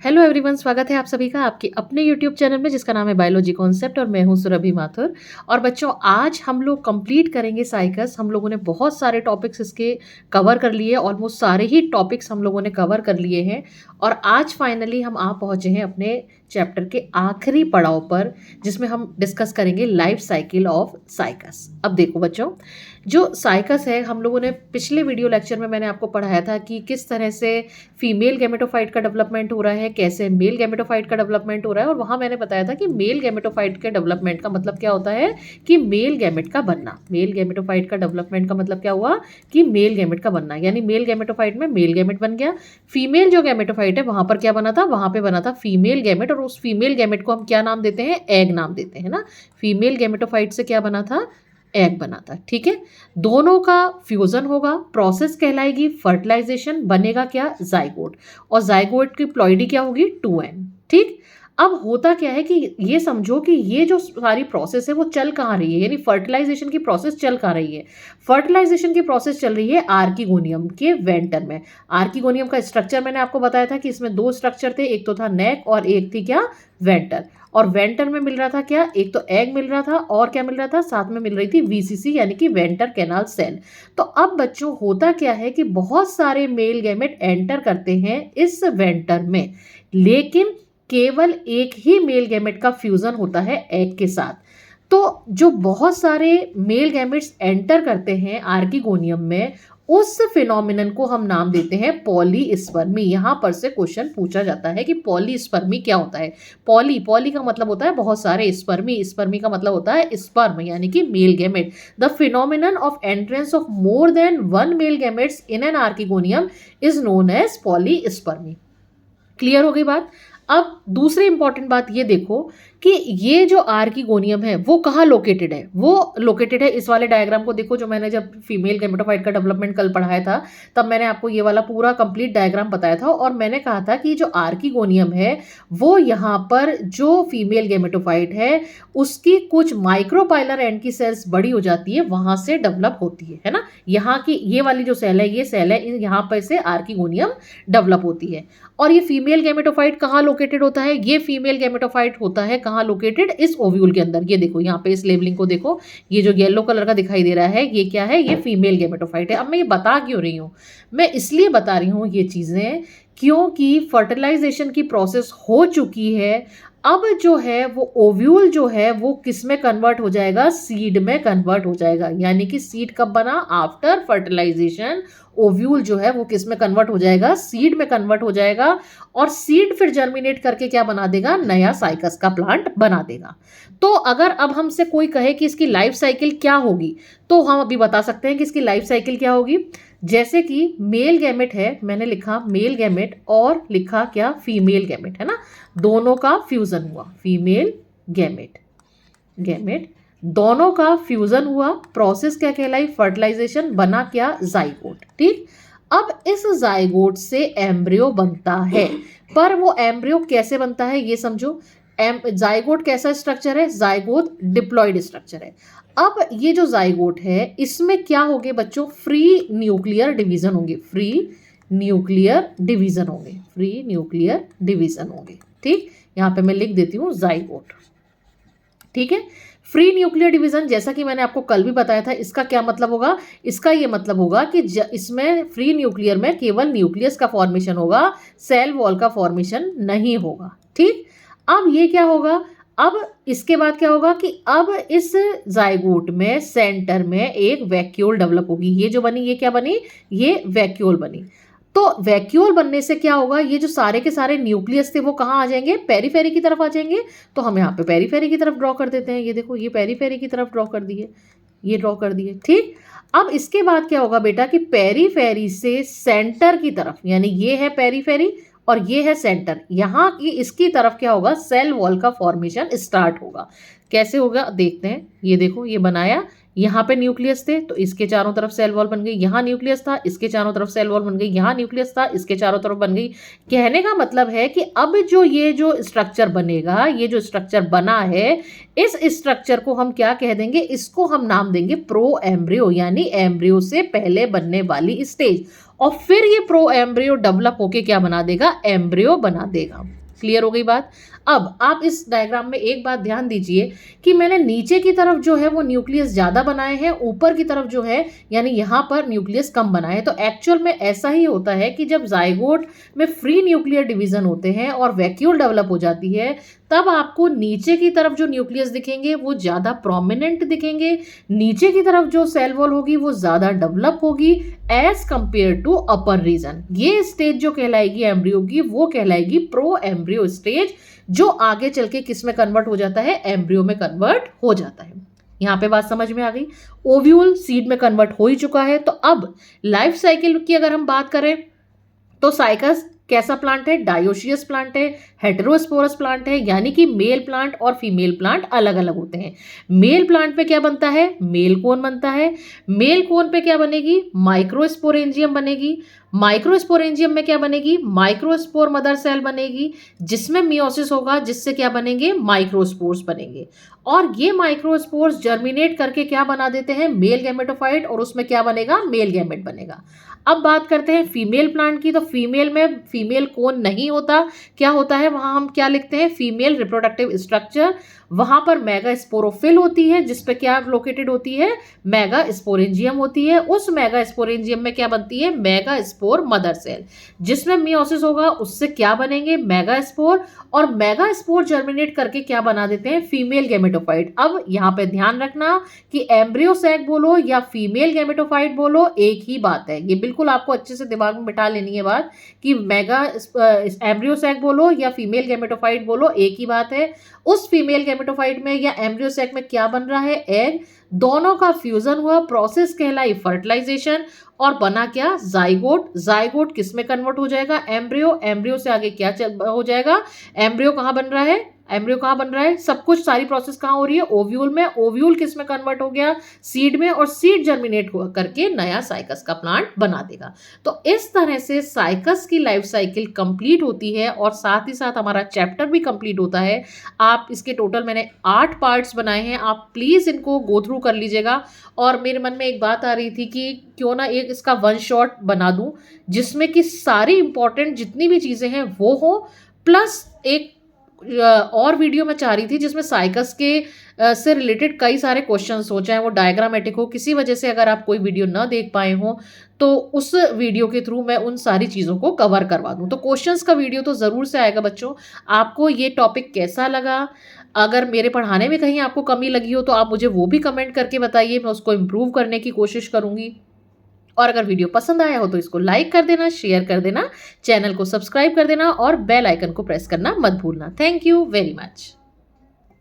Hello everyone, स्वागत है आप सभी का आपके अपने यूट्यूब चैनल में जिसका नाम है बायोलॉजी कॉन्सेप्ट और मैं हूं सुरभि माथुर। और बच्चों, आज हम लोग कंप्लीट करेंगे साइकस। हम लोगों ने बहुत सारे टॉपिक्स इसके कवर कर लिए, ऑलमोस्ट सारे ही टॉपिक्स हम लोगों ने कवर कर लिए हैं। और आज फाइनली हम आ पहुंचे हैं अपने चैप्टर के आखिरी पड़ाव पर, जिसमें हम डिस्कस करेंगे लाइफ साइकिल ऑफ साइकस। अब देखो बच्चों, जो साइकस है, हम लोगों ने पिछले वीडियो लेक्चर में मैंने आपको पढ़ाया था कि किस तरह से फीमेल गैमेटोफाइट का डेवलपमेंट हो रहा है, कैसे मेल गैमेटोफाइट का डेवलपमेंट हो रहा है। और वहां मैंने बताया था कि मेल गैमेटोफाइट के डेवलपमेंट का मतलब क्या होता है कि मेल गैमेट का बनना। मेल गैमेटोफाइट का डेवलपमेंट का मतलब क्या हुआ कि मेल गैमेट का बनना, यानी मेल गैमेटोफाइट में मेल गैमेट बन गया। फीमेल जो गैमेटोफाइट है वहां पर क्या बना था, वहां पे बना था फीमेल गैमेट, और उस फीमेल गैमेट को हम क्या नाम देते हैं, एग नाम देते हैं ना। फीमेल गैमेटोफाइट से क्या बना था, एग बना था। ठीक है, दोनों का फ्यूजन होगा, प्रोसेस कहलाएगी फर्टिलाइजेशन, बनेगा क्या, जाइगोट। और जाइगोट की प्लॉइडी क्या होगी, 2n। ठीक, अब होता क्या है कि ये समझो कि ये जो सारी प्रोसेस है वो चल कहाँ रही है, यानी फर्टिलाइजेशन की प्रोसेस चल कहाँ रही है। फर्टिलाइजेशन की प्रोसेस चल रही है आर्किगोनियम के वेंटर में। आर्किगोनियम का स्ट्रक्चर मैंने आपको बताया था कि इसमें दो स्ट्रक्चर थे, एक तो था नेक और एक थी क्या, वेंटर। और वेंटर में मिल रहा था क्या, एक तो एग मिल रहा था और क्या मिल रहा था, साथ में मिल रही थी वीसीसी यानी कि वेंटर कैनाल सेल। तो अब बच्चों होता क्या है कि बहुत सारे मेल गैमेट एंटर करते हैं इस वेंटर में, लेकिन केवल एक ही मेल गैमेट का फ्यूजन होता है एग के साथ। तो जो बहुत सारे मेल गैमेट्स एंटर करते हैं आर्किगोनियम में, उस फिनोमिनन को हम नाम देते हैं पॉलीस्पर्मी। यहां पर से क्वेश्चन पूछा जाता है कि पॉलीस्पर्मी क्या होता है। पॉली पॉली का मतलब होता है बहुत सारे, स्पर्मी स्पर्मी का मतलब होता है स्पर्म यानी कि male gamete. The phenomenon of entrance of more than one male gametes in an archegonium is known as polyspermy. Clear हो गई बात। अब दूसरी इंपॉर्टेंट बात ये देखो कि ये जो आर्किगोनियम है वो कहाँ लोकेटेड है। वो लोकेटेड है, इस वाले डायग्राम को देखो, जो मैंने जब फीमेल गैमेटोफाइट का डेवलपमेंट कल पढ़ाया था तब मैंने आपको ये वाला पूरा कंप्लीट डायग्राम बताया था। और मैंने कहा था कि जो आर्किगोनियम है वो यहाँ पर जो फीमेल गैमेटोफाइट है उसकी कुछ माइक्रोपाइलर एंड की सेल्स बड़ी हो जाती है, वहां से डेवलप होती है ना। यहाँ की ये वाली जो सेल है, ये सेल है, यहाँ पर से आर्किगोनियम डेवलप होती है। और ये फीमेल गैमेटोफाइट कहाँ लोकेटेड होता है, ये फीमेल गैमेटोफाइट होता है कहाँ लोकेटेड, इस ओव्यूल के अंदर। ये देखो यहाँ पे इस लेबलिंग को देखो, ये जो येलो कलर का दिखाई दे रहा है ये क्या है, ये फीमेल गैमेटोफाइट है। अब मैं ये बता क्यों रही हूँ, मैं इसलिए बता रही हूँ ये चीजें क्योंकि फर्टिलाइजेशन की प्रोसेस हो चुकी है। अब जो है वो ओव्यूल जो है वो किस में कन्वर्ट हो जाएगा, सीड में कन्वर्ट हो जाएगा। यानी कि सीड कब बना, आफ्टर फर्टिलाइजेशन ओव्यूल जो है वो किस में कन्वर्ट हो जाएगा, सीड में कन्वर्ट हो जाएगा। और सीड फिर जर्मिनेट करके क्या बना देगा, नया साइकस का प्लांट बना देगा। तो अगर अब हमसे कोई कहे कि इसकी लाइफ साइकिल क्या होगी, तो हम अभी बता सकते हैं कि इसकी लाइफ साइकिल क्या होगी। जैसे कि मेल गैमेट है, मैंने लिखा मेल गैमेट और लिखा क्या, फीमेल गैमेट, है ना। दोनों का फ्यूजन हुआ, फीमेल गैमेट गैमेट दोनों का फ्यूजन हुआ, प्रोसेस क्या कहलाई, फर्टिलाइजेशन, बना क्या, जाइगोट। ठीक, अब इस जाइगोट से एम्ब्रियो बनता है। पर वो एम्ब्रियो कैसे बनता है ये समझो। जाइगोट कैसा स्ट्रक्चर है, जाइगोट डिप्लॉइड स्ट्रक्चर है। अब ये जो जाइगोट है इसमें क्या होंगे बच्चों, फ्री न्यूक्लियर डिवीजन होंगे, फ्री न्यूक्लियर डिवीजन होंगे, फ्री न्यूक्लियर डिवीजन होंगे। ठीक, यहां पे मैं लिख देती हूं जाइगोट। ठीक है, फ्री न्यूक्लियर डिवीजन, जैसा कि मैंने आपको कल भी बताया था, इसका क्या मतलब होगा, इसका ये मतलब होगा कि इसमें फ्री न्यूक्लियर में केवल न्यूक्लियस का फॉर्मेशन होगा, सेल वॉल का फॉर्मेशन नहीं होगा। ठीक, अब ये क्या होगा, अब इसके बाद क्या होगा कि अब इस जाइगोट में सेंटर में एक वैक्यूल डेवलप होगी। ये जो बनी, ये क्या बनी, ये वैक्यूल बनी। तो वैक्यूल बनने से क्या होगा, ये जो सारे के सारे न्यूक्लियस थे वो कहाँ आ जाएंगे, पेरीफेरी की तरफ आ जाएंगे। तो हम यहाँ पे पेरीफेरी की तरफ ड्रॉ कर देते हैं। ये देखो, ये पेरीफेरी की तरफ ड्रॉ कर दिए, ये ड्रॉ कर दिए। ठीक, अब इसके बाद क्या होगा बेटा कि पेरीफेरी से सेंटर की तरफ, यानी ये है पेरीफेरी और ये है सेंटर, यहाँ की इसकी तरफ क्या होगा, सेल वॉल का फॉर्मेशन स्टार्ट होगा। कैसे होगा देखते हैं। ये देखो, ये बनाया, यहाँ पे न्यूक्लियस थे तो इसके चारों तरफ सेल वॉल बन गई, यहाँ न्यूक्लियस था इसके चारों तरफ सेल वॉल बन गई, यहाँ न्यूक्लियस था इसके चारों तरफ बन गई। कहने का मतलब है कि अब जो ये जो स्ट्रक्चर बनेगा, ये जो स्ट्रक्चर बना है, इस स्ट्रक्चर को हम क्या कह देंगे, इसको हम नाम देंगे प्रो एम्ब्रियो, यानी एम्ब्रियो से पहले बनने वाली स्टेज। और फिर ये प्रो एम्ब्रियो डेवलप होके क्या बना देगा, एम्ब्रियो बना देगा। क्लियर हो गई बात। अब आप इस डायग्राम में एक बात ध्यान दीजिए कि मैंने नीचे की तरफ जो है वो न्यूक्लियस ज्यादा बनाए हैं, ऊपर की तरफ जो है यानी यहां पर न्यूक्लियस कम बनाए हैं। तो एक्चुअल में ऐसा ही होता है कि जब जाइगोट में फ्री न्यूक्लियर डिवीजन होते हैं और वैक्यूल डेवलप हो जाती है, तब आपको नीचे की तरफ जो न्यूक्लियस दिखेंगे वो ज्यादा प्रोमिनेंट दिखेंगे, नीचे की तरफ जो सेल वॉल होगी वो ज्यादा डेवलप होगी as compare to upper region. ये स्टेज जो कहलाएगी एम्ब्रियो की, वो कहलाएगी प्रो एम्ब्रियो स्टेज, जो आगे चल के किस में कन्वर्ट हो जाता है, एम्ब्रियो में कन्वर्ट हो जाता है। यहां पे बात समझ में आ गई। ओव्यूल सीड में कन्वर्ट हो ही चुका है। तो अब लाइफ साइकिल की अगर हम बात करें तो साइकस कैसा प्लांट है, डायोशियस प्लांट है, हेटेरोस्पोरस प्लांट है, यानी कि मेल प्लांट और फीमेल प्लांट अलग अलग होते हैं। मेल प्लांट पे क्या बनता है, मेल कोन बनता है। मेल कोन पे क्या बनेगी, माइक्रोस्पोरेंजियम बनेगी। माइक्रोस्पोरेंजियम में क्या बनेगी, माइक्रोस्पोर मदर सेल बनेगी, जिसमें मियोसिस होगा, जिससे क्या बनेंगे, माइक्रोस्पोर्स बनेंगे। और ये माइक्रोस्पोर्स जर्मिनेट करके क्या बना देते हैं, मेल गैमेटोफाइट, और उसमें क्या बनेगा, मेल गैमेट बनेगा। अब बात करते हैं फीमेल प्लांट की। तो फीमेल में फीमेल कोन नहीं होता, क्या होता है वहां, हम क्या लिखते हैं, फीमेल रिप्रोडक्टिव स्ट्रक्चर। वहां पर मेगा स्पोरोफिल होती है, जिसपे क्या लोकेटेड होती है, मेगा स्पोरेंजियम होती है। उस मेगा स्पोरेंजियम में क्या बनती है, मेगा स्पोर मदर सेल, जिसमें मियोसिस होगा, उससे क्या बनेंगे, मेगा स्पोर। और मेगा स्पोर जर्मिनेट करके क्या बना देते हैं, फीमेल गैमेटोफाइट। अब यहाँ पे ध्यान रखना कि एम्ब्रियो सैक बोलो या फीमेल गैमेटोफाइट बोलो, एक ही बात है। ये बिल्कुल आपको अच्छे से दिमाग में बिठा लेनी है बात कि मेगा एम्ब्रियो सैक बोलो या फीमेल गैमेटोफाइट बोलो, एक ही बात है। उस फीमेल गैमेटोफाइट में या एम्ब्रियो सैक में क्या बन रहा है, एग। दोनों का फ्यूजन हुआ, प्रोसेस कहलाई फर्टिलाइजेशन, और बना क्या, जाइगोट। जाइगोट किस में कन्वर्ट हो जाएगा, एम्ब्रियो। एम्ब्रियो से आगे क्या हो जाएगा, एम्ब्रियो कहाँ बन रहा है, एम्ब्रियो कहाँ बन रहा है, सब कुछ सारी प्रोसेस कहाँ हो रही है, ओव्यूल में। ओव्यूल किस में कन्वर्ट हो गया, सीड में, और सीड जर्मिनेट करके नया साइकस का प्लांट बना देगा। तो इस तरह से साइकस की लाइफ साइकिल कंप्लीट होती है, और साथ ही साथ हमारा चैप्टर भी कंप्लीट होता है। आप इसके टोटल मैंने 8 पार्ट्स बनाए हैं, आप प्लीज़ इनको गो थ्रू कर लीजिएगा। और मेरे मन में एक बात आ रही थी कि क्यों ना एक इसका वन शॉट बना दूं, जिसमें कि सारी इंपॉर्टेंट जितनी भी चीज़ें हैं वो हो, प्लस एक और वीडियो मैं चाह रही थी जिसमें साइकस के से रिलेटेड कई सारे क्वेश्चंस हो, चाहे वो डायग्रामेटिक हो। किसी वजह से अगर आप कोई वीडियो ना देख पाए हो तो उस वीडियो के थ्रू मैं उन सारी चीज़ों को कवर करवा दूं। तो क्वेश्चंस का वीडियो तो ज़रूर से आएगा बच्चों। आपको ये टॉपिक कैसा लगा, अगर मेरे पढ़ाने में कहीं आपको कमी लगी हो तो आप मुझे वो भी कमेंट करके बताइए, मैं उसको इम्प्रूव करने की कोशिश करूँगी। और अगर वीडियो पसंद आया हो तो इसको लाइक कर देना, शेयर कर देना, चैनल को सब्सक्राइब कर देना, और बेल आइकन को प्रेस करना मत भूलना। Thank you very much.